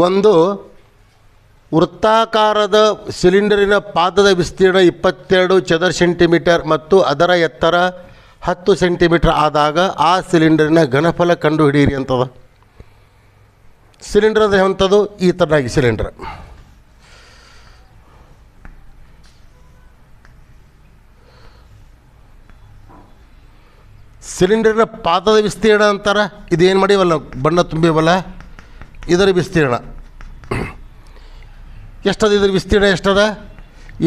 ಒಂದು ವೃತ್ತಾಕಾರದ ಸಿಲಿಂಡರಿನ ಪಾದದ ವಿಸ್ತೀರ್ಣ 22 ಚದರ ಸೆಂಟಿಮೀಟರ್ ಮತ್ತು ಅದರ ಎತ್ತರ 10 ಸೆಂಟಿಮೀಟರ್ ಆದಾಗ ಆ ಸಿಲಿಂಡರಿನ ಘನಫಲ ಕಂಡುಹಿಡಿಯಿರಿ ಅಂತದ. ಸಿಲಿಂಡರ್ ಅಂದರೆ ಎಂಥದ್ದು? ಈ ಥರನಾಗಿ ಸಿಲಿಂಡರ್. ಸಿಲಿಂಡರಿನ ಪಾದದ ವಿಸ್ತೀರ್ಣ ಅಂತಾರೆ. ಇದೇನು ಮಾಡಿವಲ್ಲ, ಬಣ್ಣ ತುಂಬಿವಲ್ಲ, ಇದರ ವಿಸ್ತೀರ್ಣ ಎಷ್ಟದ? ಇದ್ರ ವಿಸ್ತೀರ್ಣ ಎಷ್ಟದ?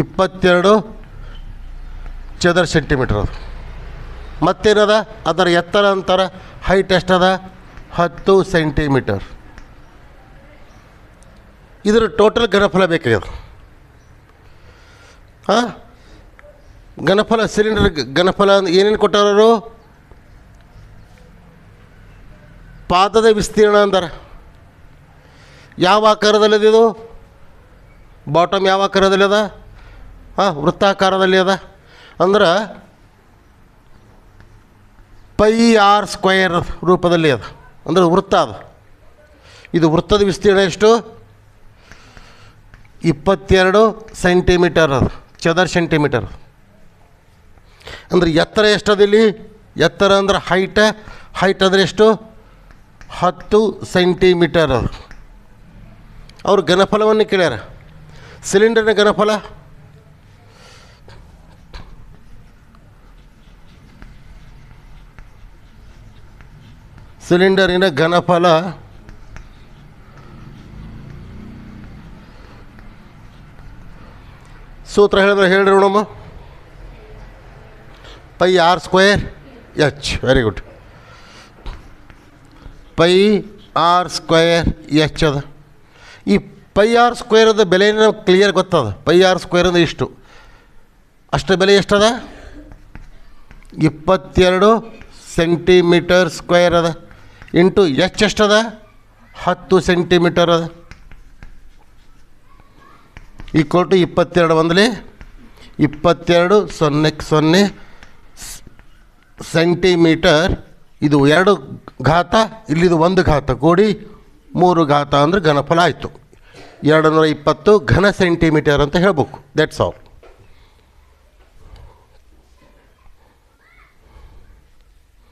22 ಚದರ ಸೆಂಟಿಮೀಟರ್ ಅದು. ಮತ್ತೇನದ? ಅದರ ಎತ್ತರ ಅಂತಾರೆ. ಹೈಟ್ ಎಷ್ಟದ? 10 ಸೆಂಟಿಮೀಟರ್. ಇದರ ಟೋಟಲ್ ಘನಫಲ ಬೇಕಾಗ್ಯದ. ಹಾಂ, ಘನಫಲ ಸಿಲಿಂಡರ್ ಘನಫಲ ಏನೇನು ಕೊಟ್ಟಾರು? ಪಾದದ ವಿಸ್ತೀರ್ಣ ಅಂತಾರೆ. ಯಾವ ಆಕಾರದಲ್ಲಿದೆ ಇದು? ಬಾಟಮ್ ಯಾವ ಆಕಾರದಲ್ಲಿ ಅದ? ಹಾಂ, ವೃತ್ತಾಕಾರದಲ್ಲಿ ಅದ. ಅಂದ್ರೆ πr² ರೂಪದಲ್ಲಿ ಅದ. ಅಂದ್ರೆ ವೃತ್ತ ಅದು. ಇದು ವೃತ್ತದ ವಿಸ್ತೀರ್ಣ ಎಷ್ಟು? 22 ಸೆಂಟಿಮೀಟರ್ ಅದು, ಚದರ ಸೆಂಟಿಮೀಟರ್. ಅಂದರೆ ಎತ್ತರ ಎಷ್ಟದಿಲ್ಲಿ? ಎತ್ತರ ಅಂದ್ರೆ ಹೈಟ್ ಅಂದರೆ ಎಷ್ಟು? 10 ಸೆಂಟಿಮೀಟರ್ ಅದು. ಅವರು ಘನಫಲವನ್ನು ಕೇಳ್ಯಾರ. ಸಿಲಿಂಡರ್ನ ಘನಫಲ ಸಿಲಿಂಡರಿನ ಘನಫಲ ಸೂತ್ರ ಹೇಳಿದ್ರೆ ಹೇಳ್ರಿ ನೋಡಮ್ಮ. πr²h. Very good. πr²h ಅದ. ಈ πr² ಬೆಲೆನ ಕ್ಲಿಯರ್ ಗೊತ್ತದ. πr² ಅಂದರೆ ಇಷ್ಟು, ಅಷ್ಟು ಬೆಲೆ ಎಷ್ಟದ? 22 ಸೆಂಟಿಮೀಟರ್ ಸ್ಕ್ವೇರ್ ಅದ. ಇಂಟು ಎಚ್ ಎಷ್ಟದ? 10 ಸೆಂಟಿಮೀಟರ್ ಅದ. ಈಕ್ವಲ್ ಟು 22 ಬಂದಲಿ 22 0 ಸೆಂಟಿಮೀಟರ್. ಇದು 2 ಘಾತ, ಇಲ್ಲಿದು 1 ಘಾತ ಕೂಡಿ 3 ಘಾತ ಅಂದರೆ ಘನಫಲ ಆಯಿತು. 220 ಘನ ಸೆಂಟಿಮೀಟರ್ ಅಂತ ಹೇಳ್ಬೇಕು. That's all.